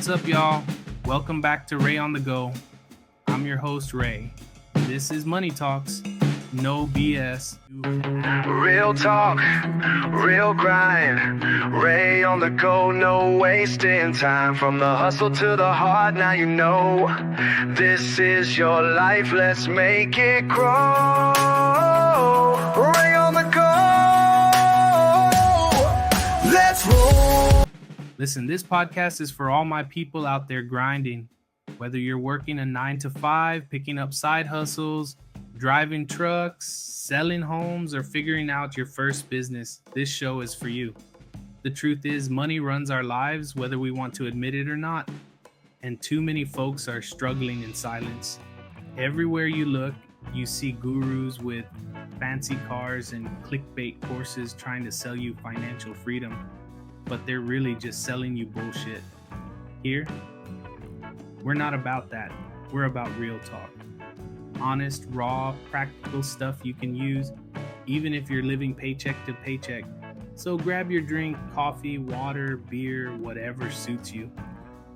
What's up, y'all? Welcome back to Ray on the Go. I'm your host, Ray. This is Money Talks, no BS. Real talk, real grind. Ray on the go, no wasting time. From the hustle to the heart, now you know. This is your life, let's make it grow. Ray on the go, let's roll. Listen, this podcast is for all my people out there grinding. Whether you're working a 9 to 5, picking up side hustles, driving trucks, selling homes, or figuring out your first business, this show is for you. The truth is, money runs our lives, whether we want to admit it or not. And too many folks are struggling in silence. Everywhere you look, you see gurus with fancy cars and clickbait courses trying to sell you financial freedom. But they're really just selling you bullshit. Here, we're not about that. We're about real talk. Honest, raw, practical stuff you can use, even if you're living paycheck to paycheck. So grab your drink, coffee, water, beer, whatever suits you.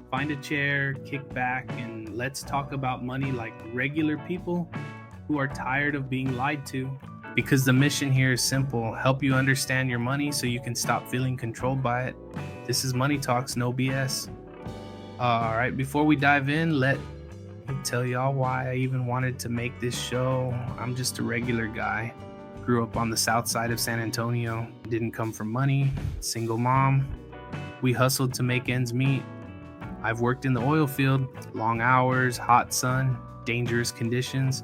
Find a chair, kick back, and let's talk about money like regular people who are tired of being lied to. Because the mission here is simple: help you understand your money so you can stop feeling controlled by it. This is Money Talks, no BS. All right, before we dive in, let me tell y'all why I even wanted to make this show. I'm just a regular guy. Grew up on the south side of San Antonio. Didn't come from money. Single mom. We hustled to make ends meet. I've worked in the oil field. Long hours, hot sun, dangerous conditions.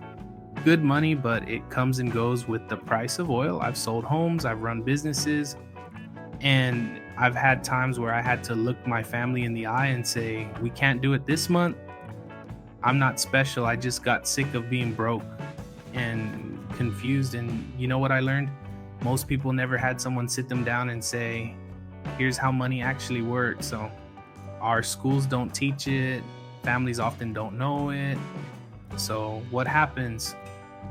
Good money, but it comes and goes with the price of oil. I've sold homes. I've run businesses. And I've had times where I had to look my family in the eye and say, we can't do it this month. I'm not special. I just got sick of being broke and confused. And you know what I learned? Most people never had someone sit them down and say, here's how money actually works. So our schools don't teach it. Families often don't know it. So what happens?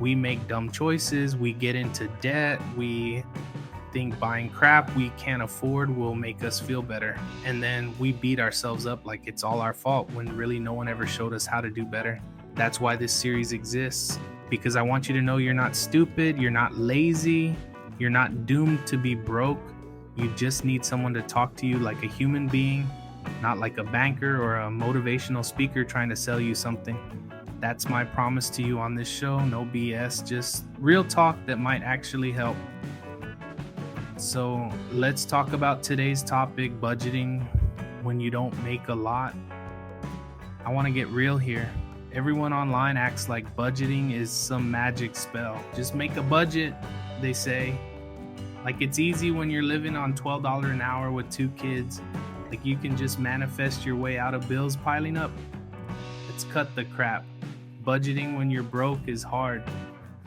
We make dumb choices. We get into debt. We think buying crap we can't afford will make us feel better. And then we beat ourselves up like it's all our fault when really no one ever showed us how to do better. That's why this series exists, because I want you to know you're not stupid, you're not lazy, you're not doomed to be broke. You just need someone to talk to you like a human being, not like a banker or a motivational speaker trying to sell you something. That's my promise to you on this show. No BS, just real talk that might actually help. So let's talk about today's topic, budgeting when you don't make a lot. I want to get real here. Everyone online acts like budgeting is some magic spell. Just make a budget, they say. Like it's easy when you're living on $12 an hour with 2 kids. Like you can just manifest your way out of bills piling up. Let's cut the crap. Budgeting when you're broke is hard.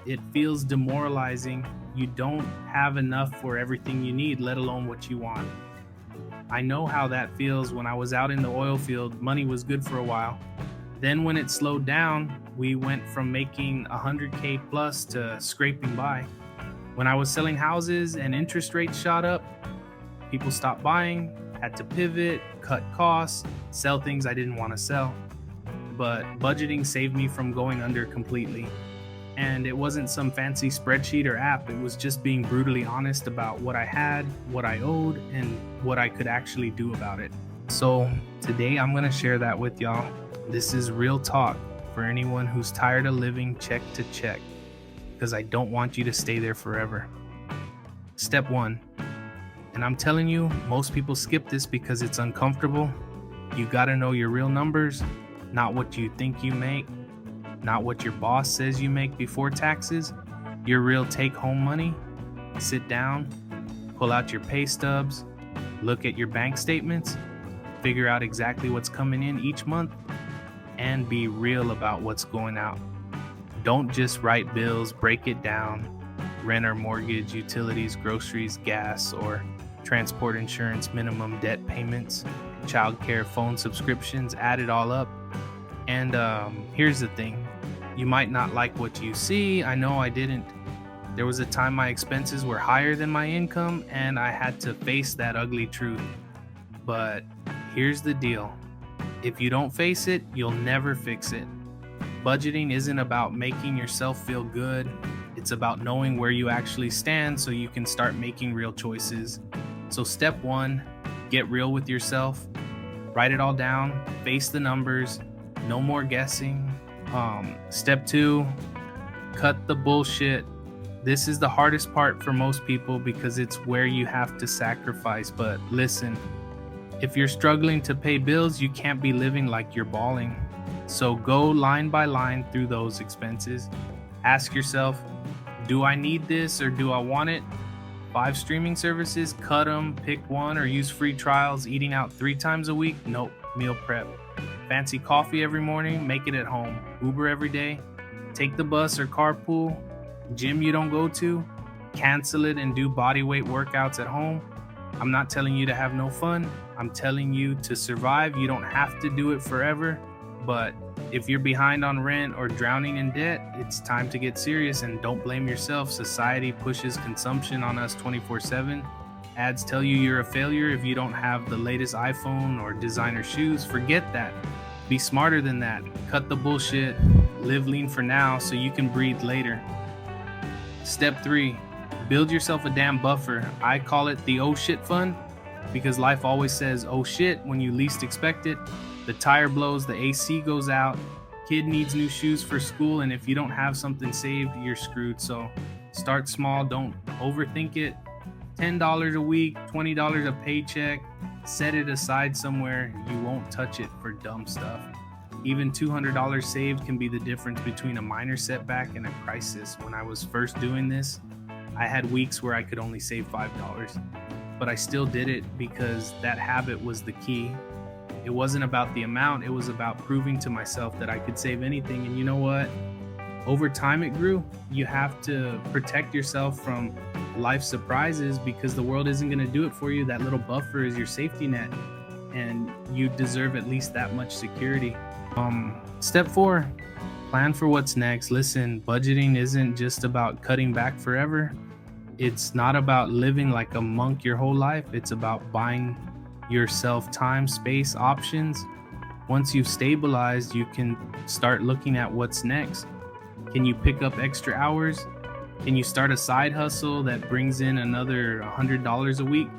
It feels demoralizing. You don't have enough for everything you need, let alone what you want. I know how that feels. When I was out in the oil field, money was good for a while. Then when it slowed down, we went from making $100K plus to scraping by. When I was selling houses and interest rates shot up, people stopped buying, had to pivot, cut costs, sell things I didn't want to sell. But budgeting saved me from going under completely. And it wasn't some fancy spreadsheet or app. It was just being brutally honest about what I had, what I owed, and what I could actually do about it. So today I'm going to share that with y'all. This is real talk for anyone who's tired of living check to check, because I don't want you to stay there forever. Step 1. And I'm telling you, most people skip this because it's uncomfortable. You got to know your real numbers, not what you think you make. Not what your boss says you make before taxes, your real take-home money. Sit down, pull out your pay stubs, look at your bank statements, figure out exactly what's coming in each month, and be real about what's going out. Don't just write bills, break it down, rent or mortgage, utilities, groceries, gas, or transport insurance, minimum debt payments, childcare, phone subscriptions, add it all up. And here's the thing. You might not like what you see. I know I didn't. There was a time my expenses were higher than my income, and I had to face that ugly truth. But here's the deal. If you don't face it, you'll never fix it. Budgeting isn't about making yourself feel good. It's about knowing where you actually stand so you can start making real choices. So step 1, get real with yourself. Write it all down, face the numbers, no more guessing. Step 2, cut the bullshit. This is the hardest part for most people because it's where you have to sacrifice. But listen, if you're struggling to pay bills, you can't be living like you're balling. So go line by line through those expenses. Ask yourself, do I need this or do I want it? 5 streaming services, cut them, pick one, or use free trials. Eating out 3 times a week? Nope, meal prep. Fancy coffee every morning? Make it at home. Uber every day? Take the bus or carpool. Gym you don't go to? Cancel it and do body weight workouts at home. I'm not telling you to have no fun. I'm telling you to survive. You don't have to do it forever. But if you're behind on rent or drowning in debt, it's time to get serious, and don't blame yourself. Society pushes consumption on us 24/7. Ads tell you you're a failure if you don't have the latest iPhone or designer shoes. Forget that. Be smarter than that. Cut the bullshit. Live lean for now so you can breathe later. Step 3, build yourself a damn buffer. I call it the oh shit fund because life always says oh shit when you least expect it. The tire blows, the AC goes out, kid needs new shoes for school, and if you don't have something saved, you're screwed. So start small, don't overthink it. $10 a week, $20 a paycheck, set it aside somewhere. You won't touch it for dumb stuff. Even $200 saved can be the difference between a minor setback and a crisis. When I was first doing this, I had weeks where I could only save $5, but I still did it because that habit was the key. It wasn't about the amount, it was about proving to myself that I could save anything. And you know what? Over time it grew. You have to protect yourself from life surprises because the world isn't going to do it for you. That little buffer is your safety net, and you deserve at least that much security. Step 4, plan for what's next. Listen, budgeting isn't just about cutting back forever. It's not about living like a monk your whole life. It's about buying yourself time, space, options. Once you've stabilized, you can start looking at what's next. Can you pick up extra hours? Can you start a side hustle that brings in another $100 a week?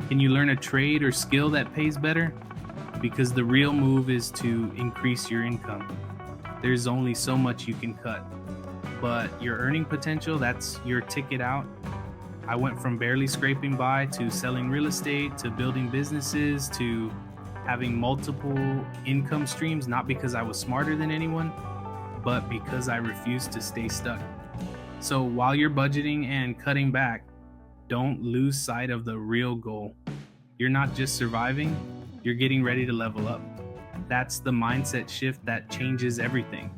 Can you learn a trade or skill that pays better? Because the real move is to increase your income. There's only so much you can cut, but your earning potential, that's your ticket out. I went from barely scraping by to selling real estate to building businesses to having multiple income streams, not because I was smarter than anyone, but because I refused to stay stuck. So while you're budgeting and cutting back, don't lose sight of the real goal. You're not just surviving, you're getting ready to level up. That's the mindset shift that changes everything.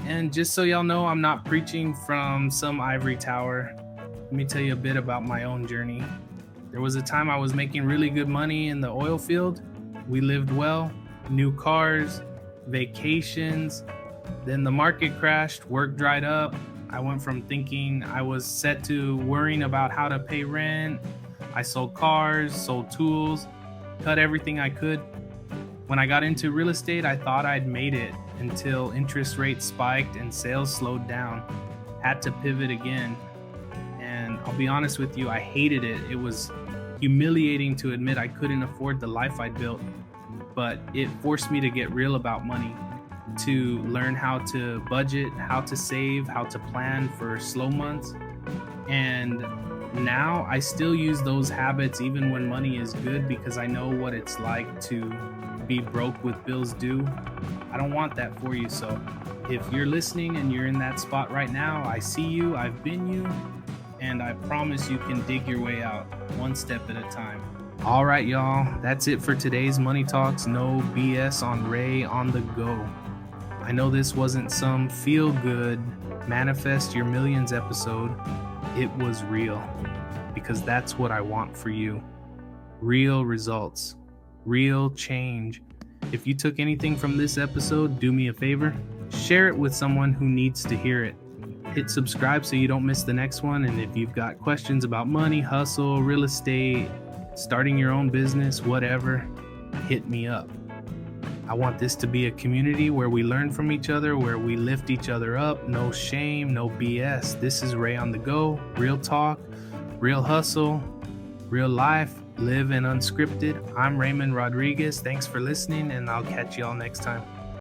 And just so y'all know, I'm not preaching from some ivory tower. Let me tell you a bit about my own journey. There was a time I was making really good money in the oil field. We lived well, new cars, vacations. Then the market crashed, work dried up. I went from thinking I was set to worrying about how to pay rent. I sold cars, sold tools, cut everything I could. When I got into real estate, I thought I'd made it until interest rates spiked and sales slowed down. Had to pivot again. And I'll be honest with you, I hated it. It was humiliating to admit I couldn't afford the life I'd built, but it forced me to get real about money, to learn how to budget, how to save, how to plan for slow months. And now I still use those habits even when money is good because I know what it's like to be broke with bills due. I don't want that for you. So if you're listening and you're in that spot right now, I see you, I've been you, and I promise you can dig your way out one step at a time. All right, y'all, that's it for today's Money Talks. No BS on Ray on the go. I know this wasn't some feel-good manifest your millions episode. It was real, because that's what I want for you. Real results, real change. If you took anything from this episode, do me a favor, share it with someone who needs to hear it. Hit subscribe so you don't miss the next one. And if you've got questions about money, hustle, real estate, starting your own business, whatever, hit me up. I want this to be a community where we learn from each other, where we lift each other up. No shame, no BS. This is Ray on the Go. Real talk, real hustle, real life, live and unscripted. I'm Raymond Rodriguez. Thanks for listening, and I'll catch y'all next time.